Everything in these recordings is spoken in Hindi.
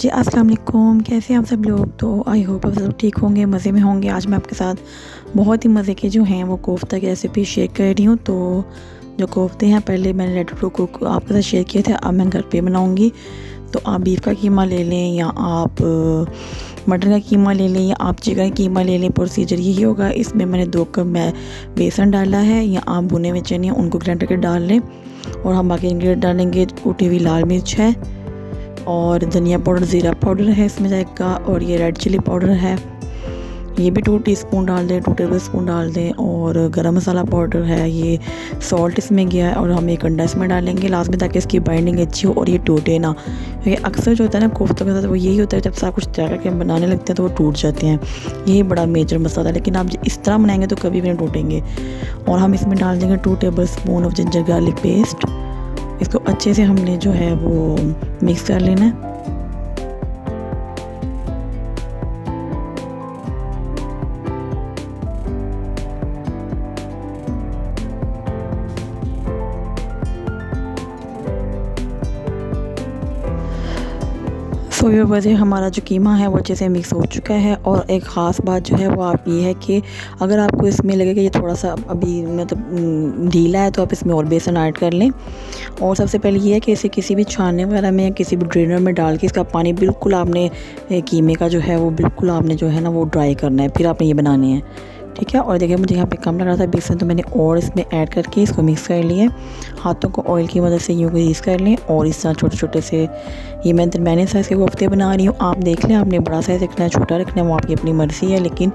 जी अस्सलाम वालेकुम, कैसे हैं आप सब लोग। तो आई होप आप सब ठीक होंगे, मज़े में होंगे। आज मैं आपके साथ बहुत ही मज़े के जो हैं वो कोफ्ता की रेसिपी शेयर कर रही हूँ। तो जो कोफ्ते हैं पहले मैंने रेडी टू कुक आपके साथ शेयर किए थे, अब मैं घर पे बनाऊँगी। तो आप बीफ का कीमा ले लें या आप मटन का कीमा ले लें या आप चिकन कीमा ले लें, प्रोसीजर यही होगा। इसमें मैंने 2 कप मैं बेसन डाला है, या आप भुने हुए चने उनको ग्राइंड करके डाल लें। और हम बाकी इंग्रेडिएंट डालेंगे, कुटी हुई लाल मिर्च है और धनिया पाउडर, ज़ीरा पाउडर है इसमें जाएगा, और ये रेड चिली पाउडर है, ये भी 2 टीस्पून डाल दें, 2 टेबल स्पून डाल दें। और गरम मसाला पाउडर है, ये सॉल्ट इसमें गया है, और हम एक अंडा इसमें डालेंगे लास्ट में ताकि इसकी बाइंडिंग अच्छी हो और ये टूटे ना। क्योंकि अक्सर जो होता है ना कोफ्तों के साथ वो यही होता है, जब सारा कुछ तैयार करके हम बनाने लगते हैं तो वो टूट जाते हैं। यही बड़ा मेजर मसला है, लेकिन आप इस तरह बनाएंगे तो कभी भी नहीं टूटेंगे। और हम इसमें डाल देंगे 2 table spoon of ginger garlic paste. इसको अच्छे से हमने जो है वो मिक्स कर लेना है। तो ये वजह हमारा जो कीमा है वो अच्छे से मिक्स हो चुका है। और एक ख़ास बात जो है वो आप ये है कि अगर आपको इसमें लगे कि ये थोड़ा सा अभी मतलब ढीला है तो आप इसमें और बेसन ऐड कर लें। और सबसे पहले ये है कि इसे किसी भी छानने वगैरह में या किसी भी ड्रेनर में डाल के इसका पानी बिल्कुल आपने कीमे का जो है वो बिल्कुल आपने जो है ना वो ड्राई करना है, फिर आपने ये बनाने हैं, ठीक है। और देखिए मुझे यहाँ पे कम लग रहा था बेसन, तो मैंने और इसमें ऐड करके इसको मिक्स कर लिया। हाथों को ऑयल की मदद से यूँ ग्रीस कर लें। और इस तरह छोटे छोटे से ये मैंने साइज़ के कोफ्ते बना रही हूँ। आप देख लें, आपने बड़ा साइज़ रखना है छोटा रखना है वो आपकी अपनी मर्ज़ी है, लेकिन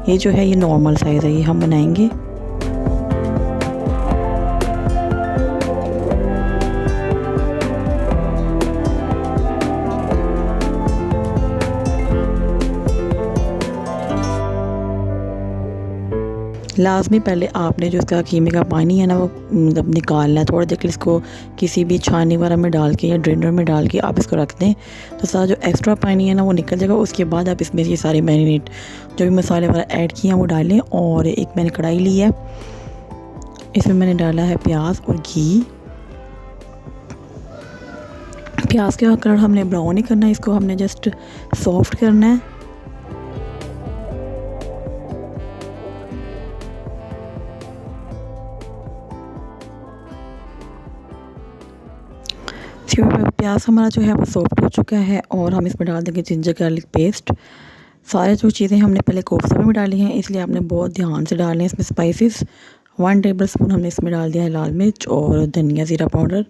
ये जो है ये नॉर्मल साइज़ है, ये हम बनाएंगे। लाज़मी पहले आपने जो इसका कीमे का पानी है ना वो मतलब निकालना है। थोड़ा देर इसको किसी भी छाननी वगैरह में डाल के या ड्रेनर में डाल के आप इसको रख दें, तो सारा जो एक्स्ट्रा पानी है ना वो निकल जाएगा। उसके बाद आप इसमें ये सारे मैरिनेट जो भी मसाले वगैरह ऐड किए हैं वो डालें। और एक मैंने कढ़ाई ली है, इसमें मैंने डाला है प्याज और घी। प्याज का कलर हमने ब्राउन नहीं करना है, इसको हमने जस्ट सॉफ्ट करना है। प्याज हमारा जो है वो सॉफ्ट हो चुका है। और हम इसमें डाल देंगे जिंजर गार्लिक पेस्ट। सारे जो चीज़ें हमने पहले कोफ्ते में डाली हैं, इसलिए आपने बहुत ध्यान से डालने हैं इसमें स्पाइसेस। 1 टेबल स्पून हमने इसमें डाल दिया है लाल मिर्च और धनिया ज़ीरा पाउडर।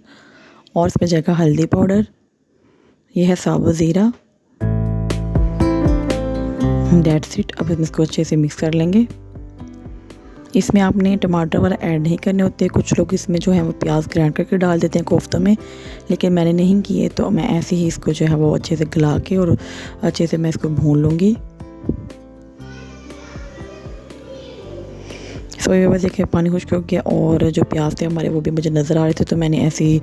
और इसमें जाएगा हल्दी पाउडर, ये है साबुत ज़ीरा, दैट्स इट। अब हम इसको अच्छे से मिक्स कर लेंगे। इसमें आपने टमाटर वगैरह ऐड नहीं करने होते। कुछ लोग इसमें जो है वो प्याज ग्राइंड करके डाल देते हैं कोफ्तों में, लेकिन मैंने नहीं किए, तो मैं ऐसे ही इसको जो है वो अच्छे से गला के और अच्छे से मैं इसको भून लूँगी। तो ये वजह के पानी खुश्क हो गया और जो प्याज थे हमारे वो भी मुझे नज़र आ रहे थे, तो मैंने ऐसे ही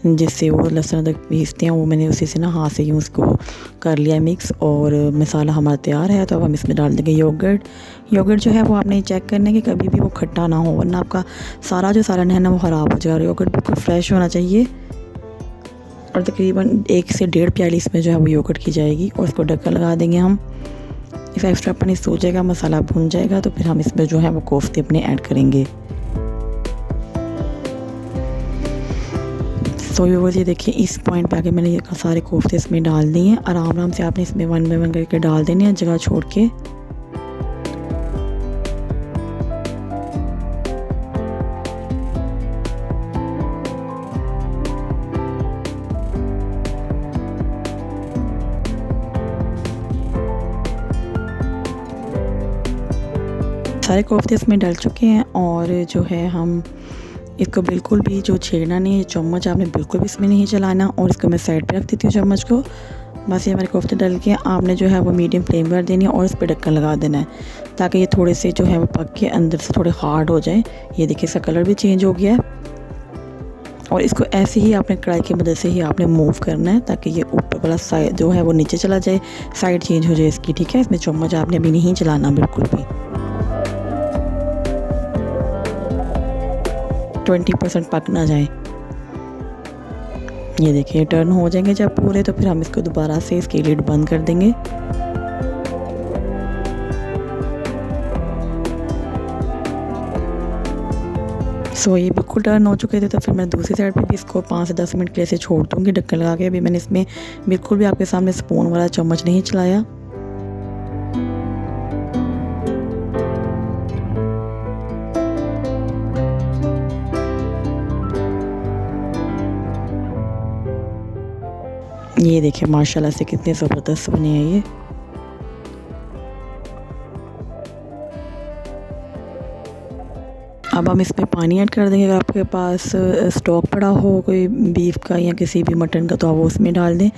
जिससे वो लहसुन अदरक पीसते हैं वो मैंने उसी से ना हाथ से यूँ उसको कर लिया मिक्स। और मसाला हमारा तैयार है। तो अब हम इसमें डाल देंगे योगर्ट। योगर्ट जो है वो आपने चेक करना है कि कभी भी वो खट्टा ना हो, वरना आपका सारा जो सालन है ना वो ख़राब हो जाएगा। योगर्ट बिल्कुल फ्रेश होना चाहिए। और तकरीबन 1 से 1.5 प्याली इसमें जो है वो योगर्ट की जाएगी। और इसको ढक्कन लगा देंगे हम। इसका एक्स्ट्रा पानी सूख जाएगा, मसाला भून जाएगा, तो फिर हम इसमें जो है वो कोफ्ते अपने ऐड करेंगे। तो ये देखिए इस पॉइंट पे आके मैंने ये सारे कोफ्ते इसमें डाल दिए हैं। आराम से आपने इसमें 1 बाय 1 करके डाल देने हैं जगह छोड़ के। सारे कोफ्ते इसमें डल चुके हैं। और जो है हम इसको बिल्कुल भी जो छेड़ना नहीं है, चम्मच आपने बिल्कुल भी इसमें नहीं चलाना। और इसको मैं साइड पे रख देती हूँ चम्मच को। बस ये हमारे कोफ्ते डल के आपने जो है वो मीडियम फ्लेम कर देनी है और इस पर ढक्कन लगा देना है, ताकि ये थोड़े से जो है वो पक के अंदर से थोड़े हार्ड हो जाए। ये देखिए इसका कलर भी चेंज हो गया है। और इसको ऐसे ही आपने कढ़ाई की मदद से ही आपने मूव करना है, ताकि ये ऊपर वाला साइड जो है वो नीचे चला जाए, साइड चेंज हो जाए इसकी, ठीक है। इसमें चम्मच आपने अभी नहीं चलाना बिल्कुल भी। 20% पक ना जाए। ये देखिए टर्न हो जाएंगे जब पूरे, तो फिर हम इसको दोबारा से इसकी लिड बंद कर देंगे। सो ये बिल्कुल टर्न हो चुके थे, तो फिर मैं दूसरी साइड पे भी इसको 5 से 10 मिनट के लिए ऐसे छोड़ दूँगी ढक्कन लगा के। अभी मैंने इसमें बिल्कुल भी आपके सामने स्पून वाला चम्मच नहीं चलाया। ये देखिए माशाल्लाह से कितने ज़बरदस्त बने हैं ये। अब हम इसमें पानी ऐड कर देंगे। अगर आपके पास स्टॉक पड़ा हो कोई बीफ का या किसी भी मटन का, तो आप वो उसमें डाल दें।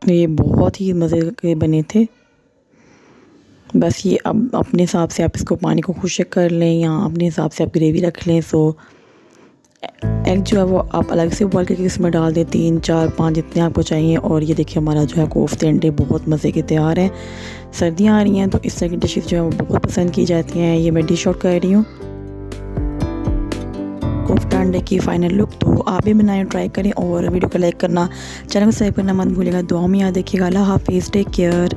ये बहुत ही मज़े के बने थे। बस ये अब अपने हिसाब से आप इसको पानी को खुश्क कर लें या अपने हिसाब से आप ग्रेवी रख लें। सो एग जो है वो आप अलग से उबाल के इसमें डाल दें, 3 4 5 जितने आपको चाहिए। और ये देखिए हमारा जो है कोफ्ते अंडे बहुत मज़े के तैयार हैं। सर्दियाँ आ रही हैं तो इस तरह की डिशेज़ जो है वो बहुत पसंद की जाती हैं। ये मैं डिश आउट कर रही हूँ कोफ्ता अंडे की फ़ाइनल लुक। तो आप भी बनाएं, ट्राई करें और वीडियो को लाइक करना, चैनल को सब्सक्राइब करना मत भूलिएगा। दुआ में याद रखिएगा। अल्लाह हाफ़िज़, टेक केयर।